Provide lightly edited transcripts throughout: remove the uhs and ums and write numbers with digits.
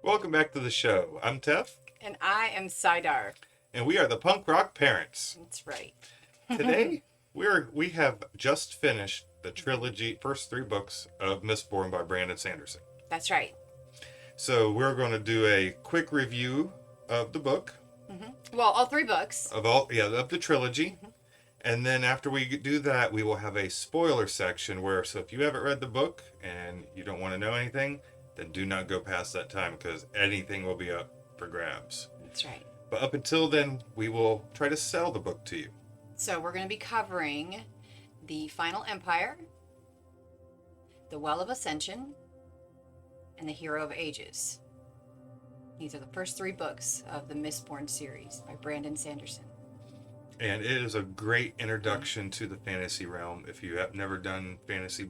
Welcome back to the show. I'm Tef. And I am Saidar. And we are the Punk Rock Parents. That's right. Today, we have just finished the trilogy, first 3 books of Mistborn by Brandon Sanderson. That's right. So we're going to do a quick review of the book. Mm-hmm. Well, all 3 books. Of the trilogy. Mm-hmm. And then after we do that, we will have a spoiler section so if you haven't read the book and you don't want to know anything, then do not go past that time because anything will be up for grabs. That's right. But up until then, we will try to sell the book to you. So we're going to be covering The Final Empire, The Well of Ascension, and The Hero of Ages. These are the first 3 books of the Mistborn series by Brandon Sanderson. And it is a great introduction to the fantasy realm. If you have never done fantasy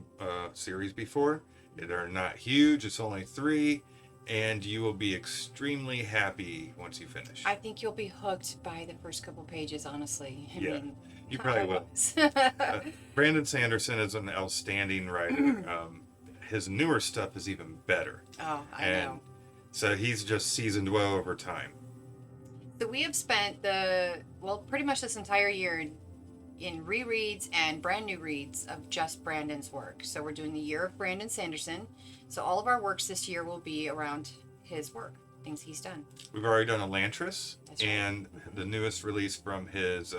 series before, they're not huge. It's only 3, and you will be extremely happy once you finish. I think you'll be hooked by the first couple pages, honestly. I mean, you probably will. Brandon Sanderson is an outstanding writer. His newer stuff is even better. Oh, I know. So he's just seasoned well over time. So we have spent pretty much this entire year in rereads and brand new reads of just Brandon's work. So we're doing the year of Brandon Sanderson. So all of our works this year will be around his work, things he's done. We've already done Elantris. That's right. And the newest release from his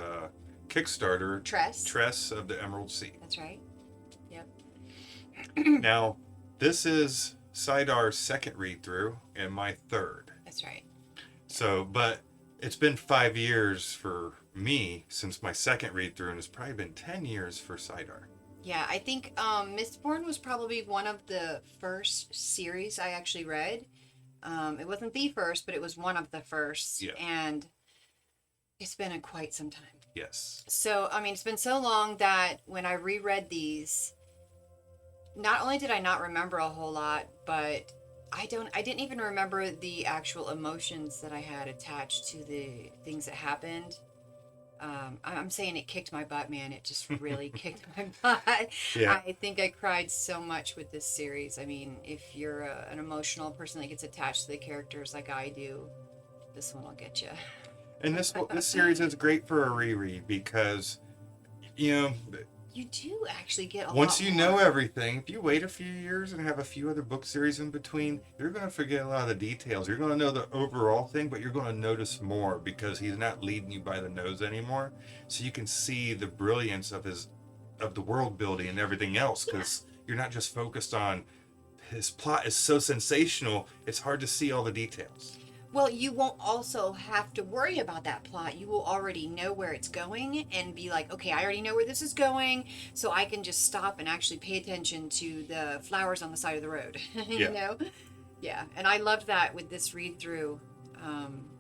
Kickstarter, Tress of the Emerald Sea. That's right. Yep. Now, this is Saidar's second read-through and my third. That's right. So, but it's been 5 years for me since my second read-through, and it's probably been 10 years for Saidar. Yeah, I think Mistborn was probably one of the first series I actually read. It wasn't the first, but it was one of the first. Yeah. And it's been quite some time. Yes. So, I mean, it's been so long that when I reread these, not only did I not remember a whole lot, but I didn't even remember the actual emotions that I had attached to the things that happened. I'm saying it kicked my butt, man. It just really kicked my butt. Yeah. I think I cried so much with this series. I mean, if you're an emotional person that gets attached to the characters like I do, this one will get you. And this series is great for a reread because, you do actually get a once lot you more. know everything, if you wait a few years and have a few other book series in between, you're going to forget a lot of the details. You're going to know the overall thing, but you're going to notice more because he's not leading you by the nose anymore. So you can see the brilliance of the world building and everything else because you're not just focused on his plot is so sensational, it's hard to see all the details. Well, you won't also have to worry about that plot. You will already know where it's going and be like, okay, I already know where this is going, so I can just stop and actually pay attention to the flowers on the side of the road. You know? Yeah. And I loved that with this read through,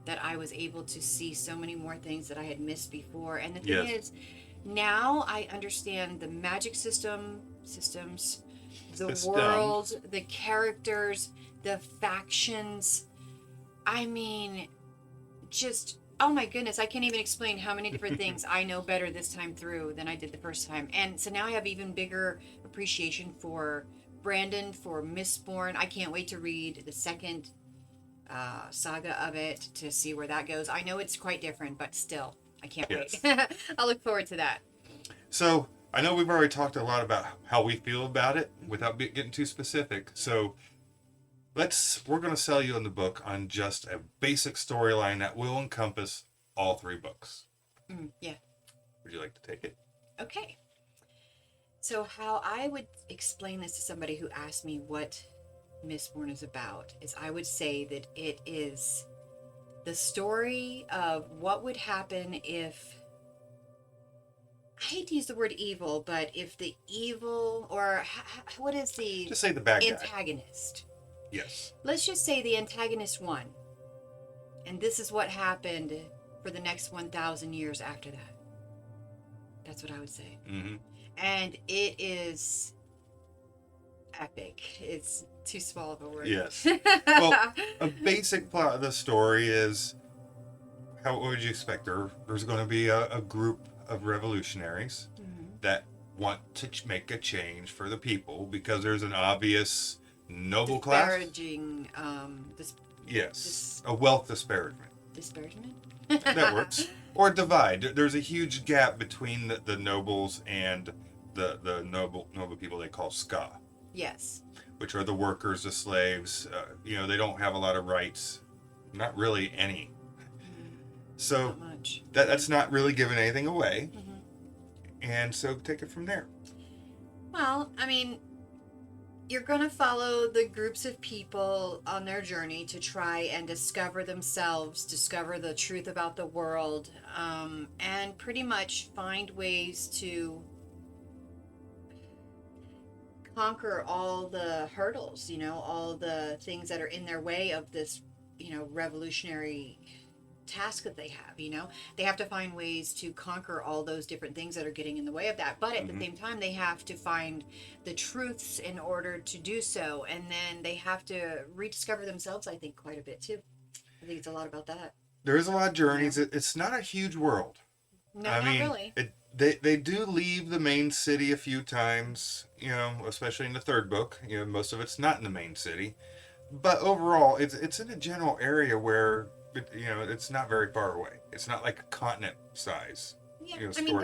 that I was able to see so many more things that I had missed before. And the thing is, now I understand the magic systems, the world, the characters, the factions. I mean, just, oh my goodness, I can't even explain how many different things I know better this time through than I did the first time. And so now I have even bigger appreciation for Brandon, for Mistborn. I can't wait to read the second saga of it to see where that goes. I know it's quite different, but still, I can't wait. I'll look forward to that. So, I know we've already talked a lot about how we feel about it without getting too specific. So, we're going to sell you in the book on just a basic storyline that will encompass all 3 books. Yeah. Would you like to take it? Okay. So how I would explain this to somebody who asked me what Mistborn is about is I would say that it is the story of what would happen if, I hate to use the word evil, but if the evil, or what is the... Just say the bad guy. Antagonist. Yes. Let's just say the antagonist won. And this is what happened for the next 1,000 years after that. That's what I would say. Mm-hmm. And it is epic. It's too small of a word. Yes. Well, a basic plot of the story is, what would you expect? There's going to be a group of revolutionaries that want to make a change for the people because there's an obvious noble class. Disparaging, Yes, a wealth disparagement. disparagement? That works. Or divide. There's a huge gap between the nobles and the noble people they call ska, Yes. which are the workers, the slaves. They don't have a lot of rights, not really any. So Not much. that's not really giving anything away. Mm-hmm. And so take it from there. Well, I mean, you're going to follow the groups of people on their journey to try and discover themselves, discover the truth about the world, and pretty much find ways to conquer all the hurdles, all the things that are in their way of this, revolutionary task that they have. They have to find ways to conquer all those different things that are getting in the way of that, but at the same time they have to find the truths in order to do so, and then they have to rediscover themselves, I think, quite a bit too. I think it's a lot about that. There is a lot of journeys. It's not a huge world. No, I mean, not really. They do leave the main city a few times, especially in the third book. Most of it's not in the main city, but overall it's in a general area where it's not very far away. It's not like a continent size. Yeah, I mean,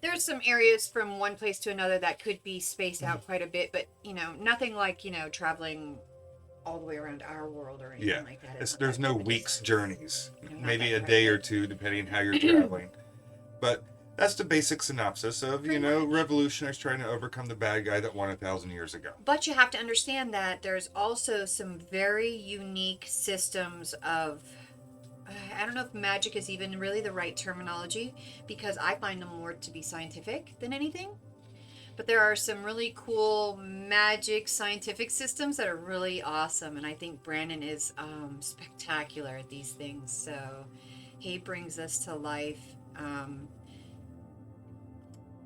there's some areas from one place to another that could be spaced out quite a bit, but nothing like traveling all the way around our world or anything like that. There's no weeks journeys, maybe a that day or two depending on how you're traveling. But that's the basic synopsis of revolutionaries trying to overcome the bad guy that won 1,000 years ago. But you have to understand that there's also some very unique systems of, I don't know if magic is even really the right terminology, because I find them more to be scientific than anything. But there are some really cool magic scientific systems that are really awesome, and I think Brandon is spectacular at these things. So he brings this to life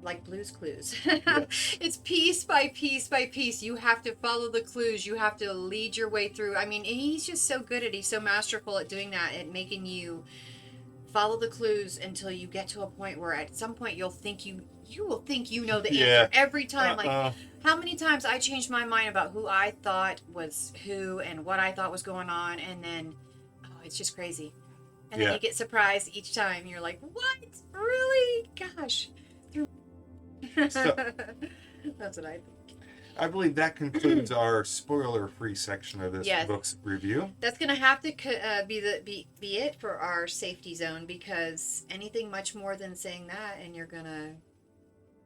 like Blue's Clues. Yes. It's piece by piece by piece. You have to follow the clues. You have to lead your way through. I mean, he's just so good at it. He's so masterful at doing that, at making you follow the clues until you get to a point where at some point you'll think you will think you know the answer every time. Like, how many times I changed my mind about who I thought was who and what I thought was going on, and then it's just crazy. And then you get surprised each time. You're like, what? Really? Gosh. So, that's what I think. I believe that concludes our spoiler-free section of this book's review. That's going to have to be it for our safety zone, because anything much more than saying that, and you're going to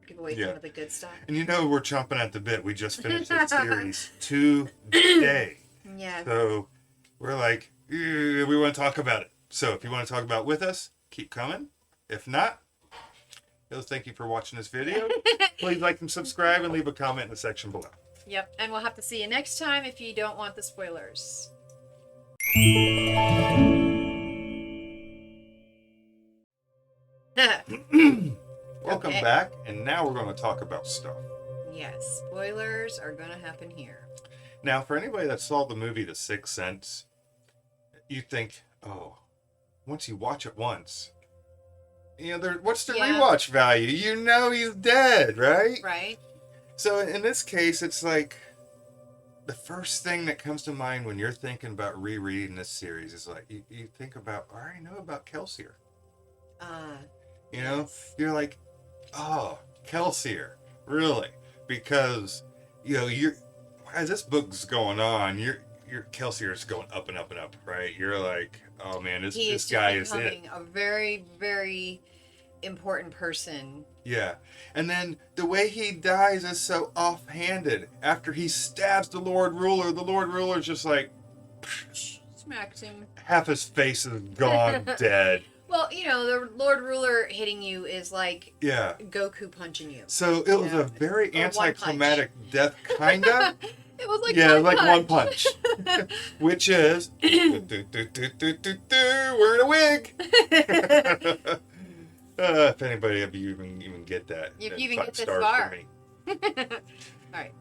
give away some of the good stuff. And we're chomping at the bit. We just finished this series today. Yeah. So we're like, we want to talk about it. So if you want to talk about it with us, keep coming. If not, thank you for watching this video. Please like and subscribe and leave a comment in the section below. Yep, and we'll have to see you next time if you don't want the spoilers. Welcome back, and now we're going to talk about stuff. Yes, spoilers are going to happen here. Now, for anybody that saw the movie The Sixth Sense, you think, once you watch it once, what's the rewatch value? He's dead, right? Right. So in this case, it's like the first thing that comes to mind when you're thinking about rereading this series is like, you think about, I already know about Kelsier. You're like, Kelsier, really? Because, you're, as this book's going on, your Kelsier's going up and up and up, right? You're like, oh man, this guy is it. A very, very important person. Yeah. And then the way he dies is so offhanded. After he stabs the Lord Ruler's just like smacks him. Half his face is gone dead. Well, the Lord Ruler hitting you is like Goku punching you. So it was a very anticlimactic death, kinda. It was like one punch. Which is wearing a wig. If anybody of you even get that. If you even get this far. All right.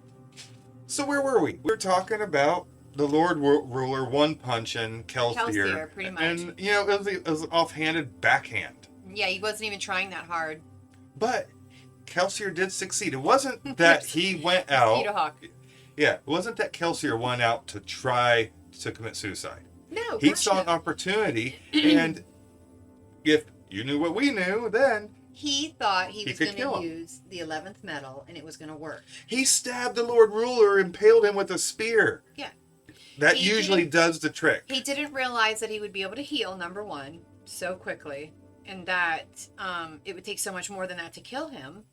So where were we? We were talking about the Lord Ruler one-punching Kelsier. Pretty much. And, it was offhanded backhand. Yeah, he wasn't even trying that hard. But Kelsier did succeed. It wasn't that he went out. Peter Hawk. Yeah, it wasn't that Kelsier went out to try to commit suicide. No, He gosh, saw no. an opportunity, and if you knew what we knew, then He thought he was could going kill to him. use the 11th metal and it was going to work. He stabbed the Lord Ruler, impaled him with a spear. Yeah. That He usually didn't- does the trick. He didn't realize that he would be able to heal, number one, so quickly, and that it would take so much more than that to kill him.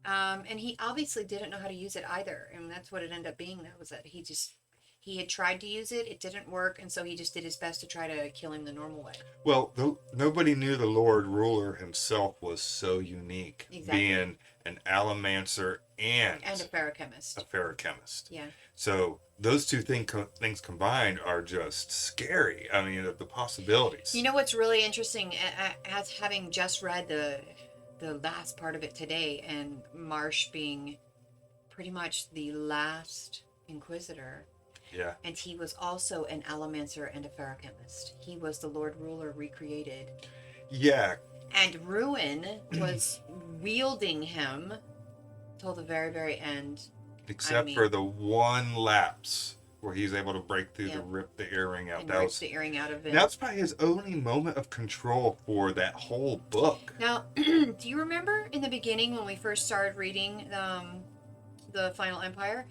And he obviously didn't know how to use it either. And that's what it ended up being, though, was that he had tried to use it, it didn't work, and so he just did his best to try to kill him the normal way. Well, nobody knew the Lord Ruler himself was so unique, Exactly. being an allomancer and And a ferrochemist. a ferrochemist. Yeah. So those two things combined are just scary. I mean, the possibilities. You know what's really interesting, as having just read the last part of it today, and Marsh being pretty much the last Inquisitor, Yeah. and he was also an allomancer and a ferrochemist. He was the Lord Ruler recreated. Yeah. And Ruin was wielding him till the very, very end. Except for the one lapse where he's able to break through to rip the earring out. And rip the earring out of it. That's probably his only moment of control for that whole book. Now, do you remember in the beginning when we first started reading the Final Empire,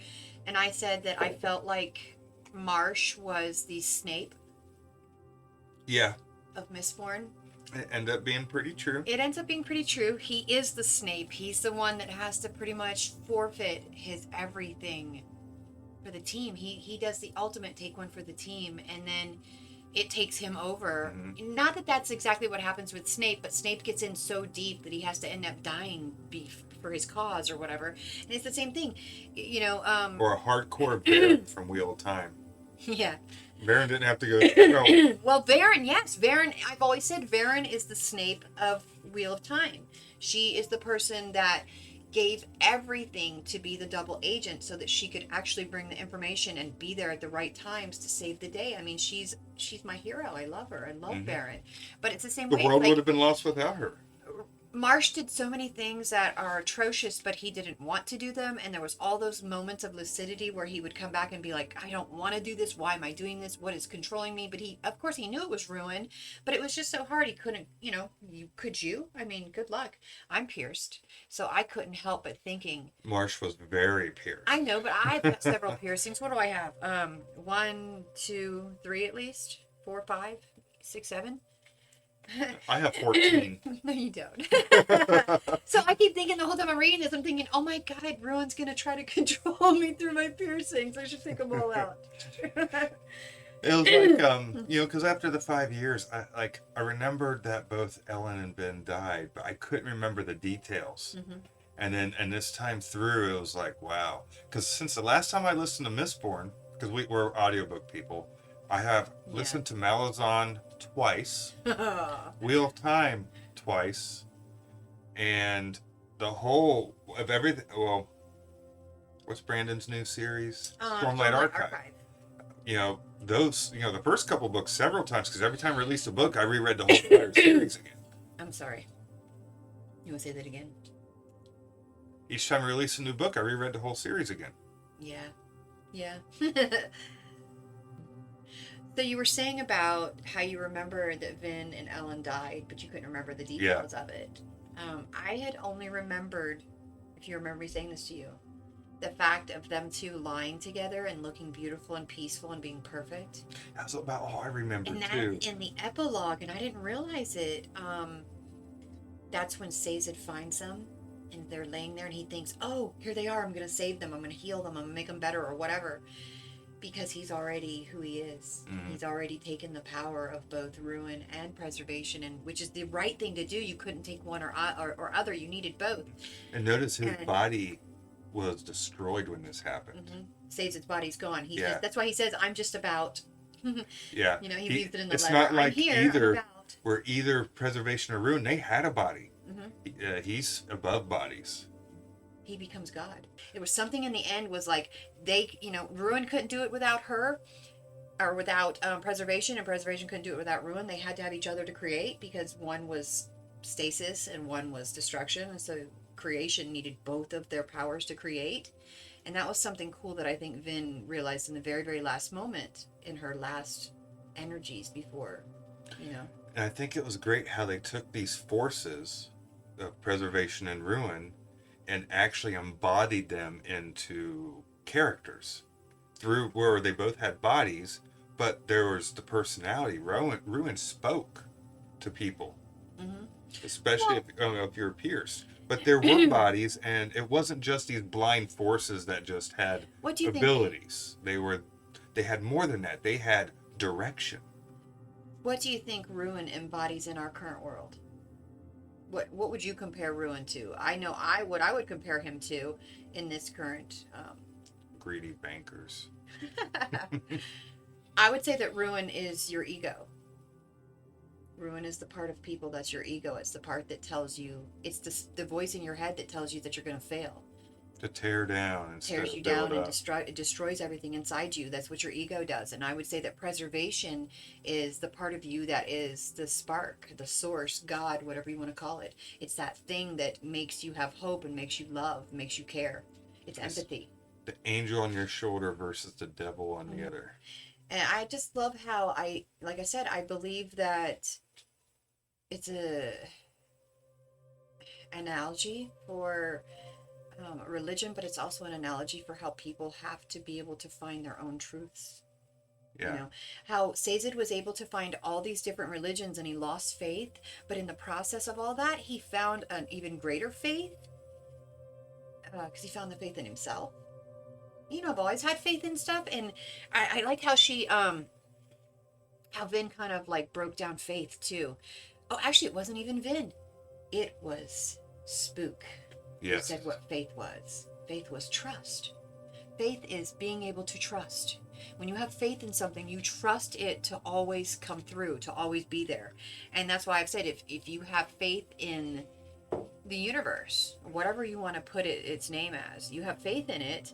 and I said that I felt like Marsh was the Snape Yeah. of Mistborn? It ended up being pretty true. It ends up being pretty true. He is the Snape. He's the one that has to pretty much forfeit his everything for the team. He does the ultimate take one for the team, and then it takes him over. Mm-hmm. Not that that's exactly what happens with Snape, but Snape gets in so deep that he has to end up dying for his cause or whatever. And it's the same thing, you know. Or a hardcore Baron from Wheel of Time. Yeah. Baron didn't have to go through. Well, Varen, yes. Varen, I've always said Varen is the Snape of Wheel of Time. She is the person that gave everything to be the double agent so that she could actually bring the information and be there at the right times to save the day. I mean, she's my hero. I love her. I love Varen. But it's the same The way. world like, would have been lost without her. Marsh did so many things that are atrocious, but he didn't want to do them. And there was all those moments of lucidity where he would come back and be like, I don't want to do this. Why am I doing this? What is controlling me? But of course, he knew it was ruin, but it was just so hard. He couldn't, could you? I mean, good luck. I'm pierced. So I couldn't help but thinking. Marsh was very pierced. I know, but I've got several piercings. What do I have? 1, 2, 3 at least. 4, 5, 6, 7. I have 14. No, you don't. So I keep thinking the whole time I'm reading this, I'm thinking, oh my God, Ruin's going to try to control me through my piercings. I should take them all out. It was like, because after the 5 years, I remembered that both Ellen and Ben died, but I couldn't remember the details. Mm-hmm. And this time through, it was like, wow. Because since the last time I listened to Mistborn, because we're audiobook people, I have listened to Malazan twice, Wheel of Time twice, and the whole of everything. Well, what's Brandon's new series? Stormlight Archive. Those, the first couple books several times, because every time I released a book, I reread the whole entire series again. I'm sorry. You want to say that again? Each time I released a new book, I reread the whole series again. Yeah. So you were saying about how you remember that Vin and Ellen died, but you couldn't remember the details of it. I had only remembered, if you remember me saying this to you, the fact of them two lying together and looking beautiful and peaceful and being perfect. That's about all I remember And too. that's in the epilogue, and I didn't realize it. That's when Sazed finds them, and they're laying there, and he thinks, oh, here they are. I'm going to save them. I'm going to heal them. I'm going to make them better or whatever. Because he's already who he is. Mm-hmm. He's already taken the power of both ruin and preservation, and which is the right thing to do. You couldn't take one or other. You needed both. And notice his body was destroyed when this happened. Mm-hmm. Sazed's body's gone. That's why he says, I'm just about... Yeah. He leaves it in the it's letter. Not like I'm where either preservation or ruin, they had a body. Mm-hmm. He's above bodies. He becomes God. It was something in the end was like ruin couldn't do it without her or without preservation, and preservation couldn't do it without ruin. They had to have each other to create, because one was stasis and one was destruction, and so creation needed both of their powers to create. And that was something cool that I think Vin realized in the very, very last moment in her last energies before, you know. And I think it was great how they took these forces of preservation and ruin and actually embodied them into characters through where they both had bodies, but there was the personality. Ruin spoke to people, Mm-hmm. especially Well, if you're peers. But there were bodies, and it wasn't just these blind forces that just had what do you think? abilities. They had more than that. They had direction. What do you think Ruin embodies in our current world? What would you compare Ruin to? I know what I would compare him to in this current. Greedy bankers. I would say that Ruin is your ego. Ruin is the part of people that's your ego. It's the part that tells you, it's the voice in your head that tells you that you're going to fail. To tear down instead Tears of you build down and up. it destroys everything inside you. That's what your ego does. And I would say that preservation is the part of you that is the spark, the source, God, whatever you want to call it. It's that thing that makes you have hope and makes you love, makes you care. It's empathy. The angel on your shoulder versus the devil on the other. And I just love how like I said, I believe that it's a analogy for religion, but it's also an analogy for how people have to be able to find their own truths. Yeah. You know, how Sazed was able to find all these different religions and he lost faith, but in the process of all that, he found an even greater faith because he found the faith in himself. You know, I've always had faith in stuff, and I like how how Vin kind of like broke down faith too. Oh, actually, it wasn't even Vin. It was Spook. Yes. Who said what faith was. Faith was trust. Faith is being able to trust. When you have faith in something, you trust it to always come through, to always be there. And that's why I've said if you have faith in the universe, whatever you want to put its name as, you have faith in it.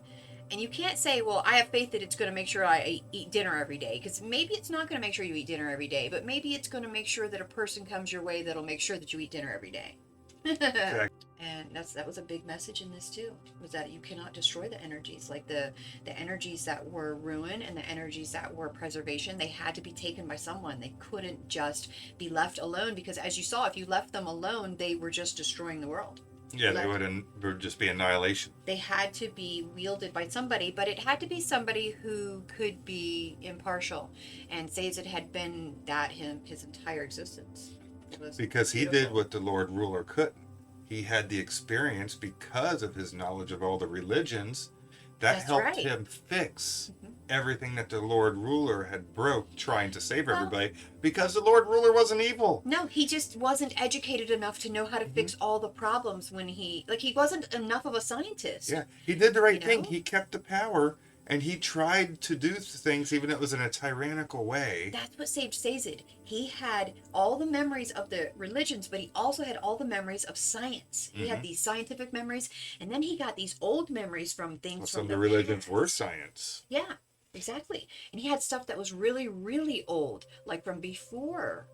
And you can't say, well, I have faith that it's going to make sure I eat dinner every day. Because maybe it's not going to make sure you eat dinner every day. But maybe it's going to make sure that a person comes your way that'll make sure that you eat dinner every day. Exactly. And that was a big message in this too, was that you cannot destroy the energies. Like the energies that were ruin and the energies that were preservation, they had to be taken by someone. They couldn't just be left alone, because as you saw, if you left them alone, they were just destroying the world. Yeah, they would just be annihilation. They had to be wielded by somebody, but it had to be somebody who could be impartial. And Sazed had been that his entire existence. Because he did what the Lord Ruler couldn't. He had the experience because of his knowledge of all the religions that helped him fix everything that the Lord Ruler had broke trying to save everybody, because the Lord Ruler wasn't evil. No, he just wasn't educated enough to know how to fix all the problems when he wasn't enough of a scientist. Yeah, he did the right thing. He kept the power. And he tried to do things even if it was in a tyrannical way. That's what saved Sazed. He had all the memories of the religions, but he also had all the memories of science. He had these scientific memories, and then he got these old memories from things from some of the religions were science. Yeah, exactly. And he had stuff that was really, really old, like from before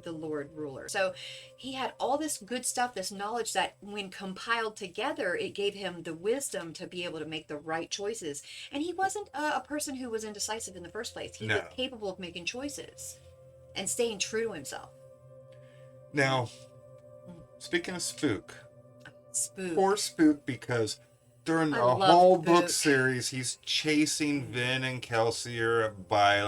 the Lord Ruler. So he had all this good stuff, this knowledge that when compiled together, it gave him the wisdom to be able to make the right choices. And he wasn't a person who was indecisive in the first place. He was capable of making choices and staying true to himself. Now, speaking of Spook. Poor Spook, because during the whole book series, he's chasing Vin and Kelsier by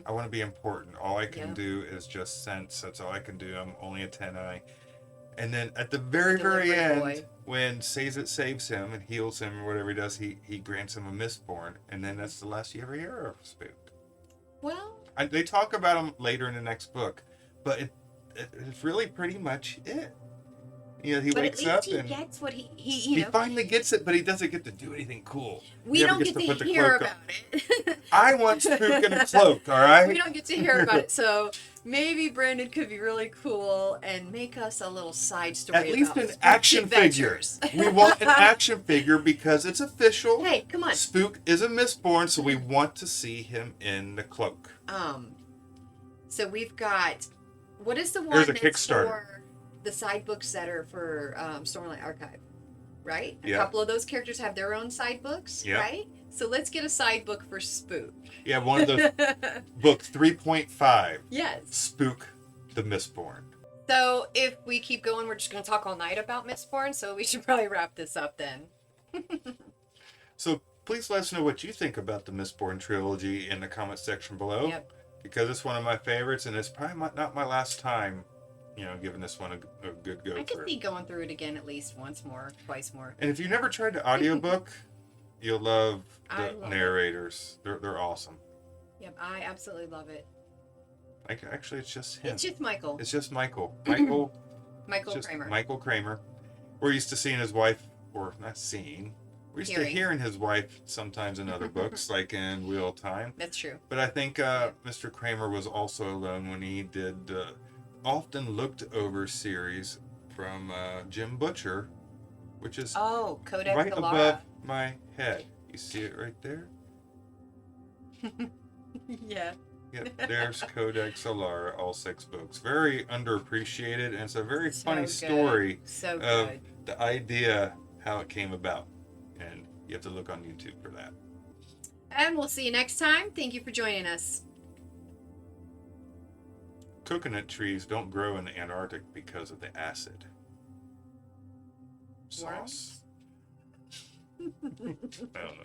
I want to be important. All I can do is just sense. That's all I can do. I'm only a 10-eye. And then at the very, very end, when Sazed saves him and heals him or whatever he does, he grants him a Mistborn. And then that's the last you ever hear of Spook. Well, they talk about him later in the next book, but it's really pretty much it. You know, he wakes up and he gets what he finally gets it, but he doesn't get to do anything cool. We don't get to hear about it. I want Spook in a cloak, all right? We don't get to hear about it, so maybe Brandon could be really cool and make us a little side story. At least an action figure. We want an action figure because it's official. Hey, come on. Spook is a Mistborn, so we want to see him in the cloak. So we've got, what is the one There's a that's Kickstarter for the side books that are for Stormlight Archive? right? A Yeah. couple of those characters have their own side books, Yeah. right? So let's get a side book for Spook. Yeah, one of the book 3.5. Yes. Spook the Mistborn. So if we keep going, we're just going to talk all night about Mistborn, so we should probably wrap this up then. So please let us know what you think about the Mistborn trilogy in the comment section below. Yep. Because it's one of my favorites, and it's probably not my last time, giving this one a good go I could through. see going through it again at least once more, twice more. And if you've never tried the audiobook, you'll love I the love narrators. They're awesome. Yep, I absolutely love it. Actually, it's just him. It's just Michael. It's just Michael. Michael Kramer. Michael Kramer. We're used to seeing his wife, or not seeing. We're used to hearing his wife sometimes in other books, like in Wheel of Time. That's true. But I think Mr. Kramer was also alone when he did often looked over series from Jim Butcher, which is Codex right Alara. above my head. You see it right there? Yeah. Yep, there's Codex Alara, all 6 books. Very underappreciated, and it's a very funny story of the idea, how it came about. And you have to look on YouTube for that. And we'll see you next time. Thank you for joining us. Coconut trees don't grow in the Antarctic because of the acid. Sauce. I don't know.